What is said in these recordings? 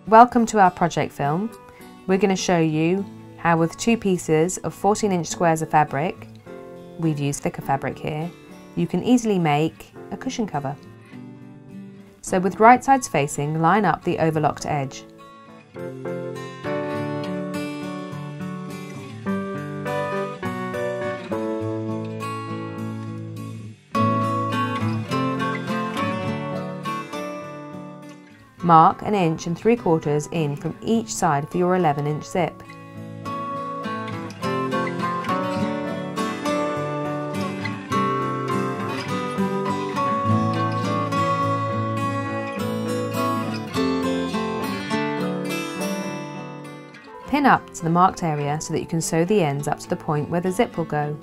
Welcome to our project film. We're going to show you how with 2 pieces of 14-inch squares of fabric, we've used thicker fabric here, you can easily make a cushion cover. So with right sides facing, line up the overlocked edge. Mark 1 3/4 inches in from each side for your 11-inch zip. Pin up to the marked area so that you can sew the ends up to the point where the zip will go.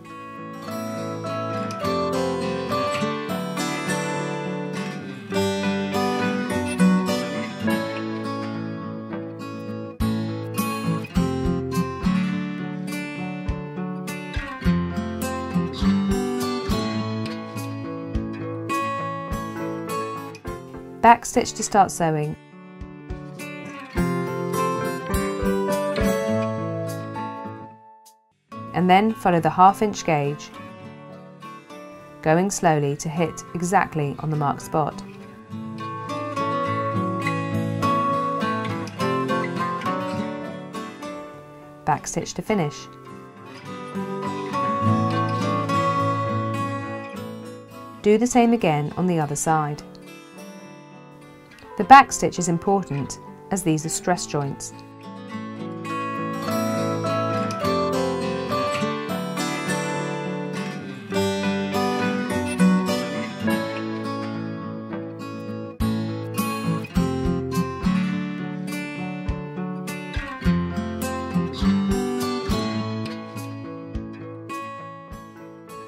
Backstitch to start sewing. And then follow the 1/2 inch gauge, going slowly to hit exactly on the marked spot. Backstitch to finish. Do the same again on the other side. The back stitch is important as these are stress joints.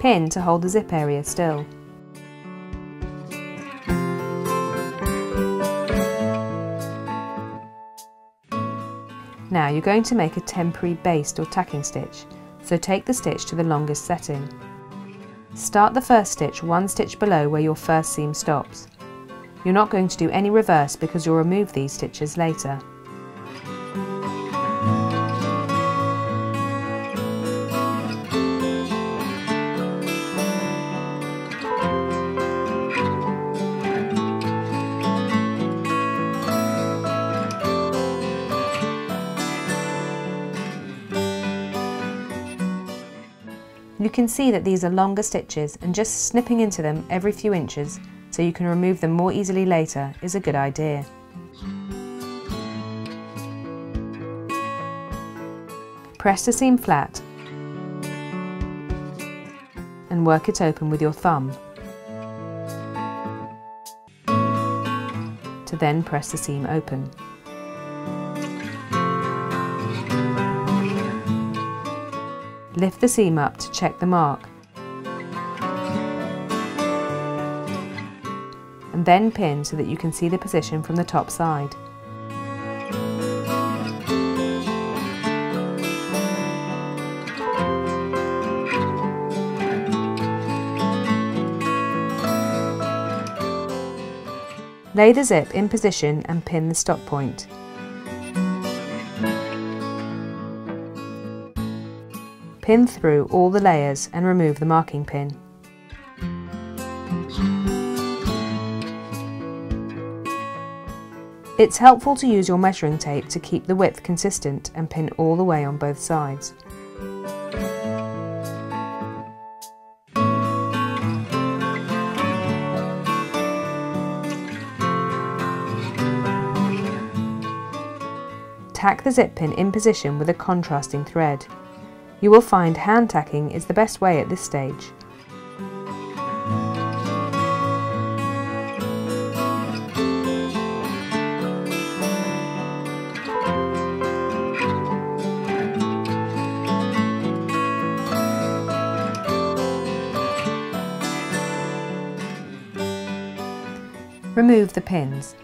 Pin to hold the zip area still. Now you're going to make a temporary baste or tacking stitch, so take the stitch to the longest setting. Start the first stitch 1 stitch below where your first seam stops. You're not going to do any reverse because you'll remove these stitches later. You can see that these are longer stitches, and just snipping into them every few inches so you can remove them more easily later is a good idea. Press the seam flat and work it open with your thumb to then press the seam open. Lift the seam up to check the mark, and then pin so that you can see the position from the top side. Lay the zip in position and pin the stop point. Pin through all the layers and remove the marking pin. It's helpful to use your measuring tape to keep the width consistent and pin all the way on both sides. Tack the zip pin in position with a contrasting thread. You will find hand tacking is the best way at this stage. Remove the pins.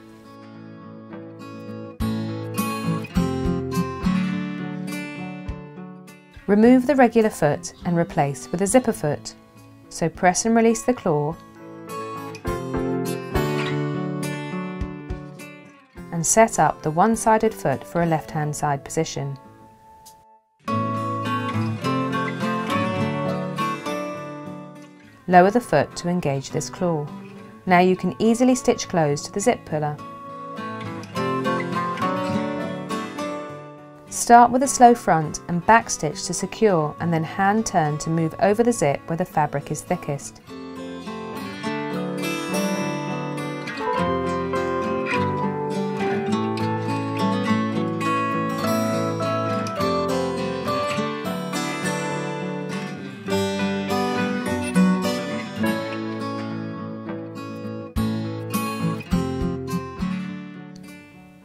Remove the regular foot and replace with a zipper foot. So press and release the claw and and set up the one-sided foot for a left-hand side position. Lower the foot to engage this claw. Now you can easily stitch closed to the zip puller. Start with a slow front and back stitch to secure, and then hand turn to move over the zip where the fabric is thickest.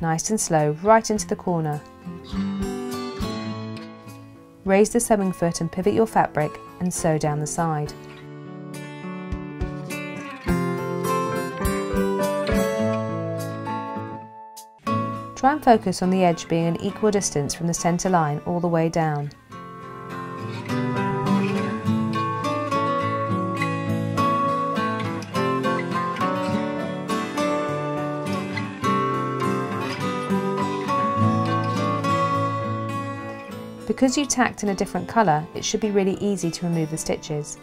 Nice and slow, right into the corner. Raise the sewing foot and pivot your fabric and sew down the side. Try and focus on the edge being an equal distance from the centre line all the way down. Because you tacked in a different colour, it should be really easy to remove the stitches.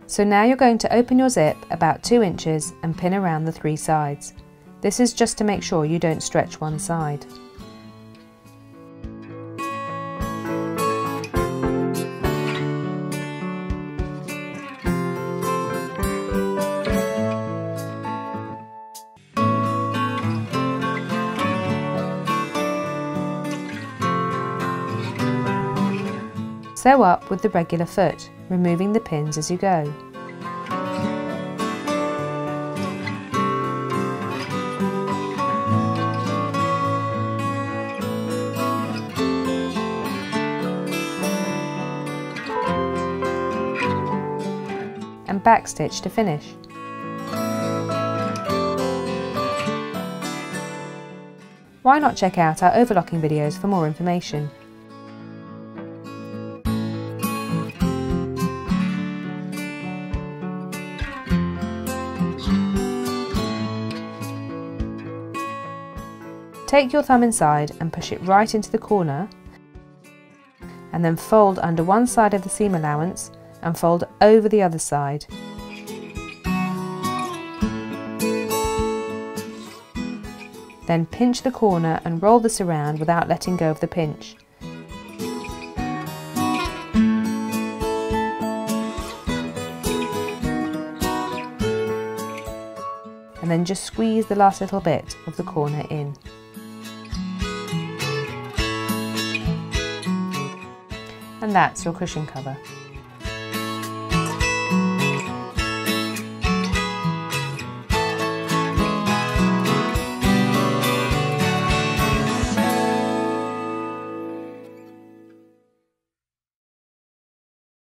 So now you're going to open your zip about 2 inches and pin around the 3 sides. This is just to make sure you don't stretch one side. Sew up with the regular foot, removing the pins as you go. And backstitch to finish. Why not check out our overlocking videos for more information? Take your thumb inside and push it right into the corner, and then fold under one side of the seam allowance and fold over the other side. Then pinch the corner and roll this around without letting go of the pinch. And then just squeeze the last little bit of the corner in. And that's your cushion cover.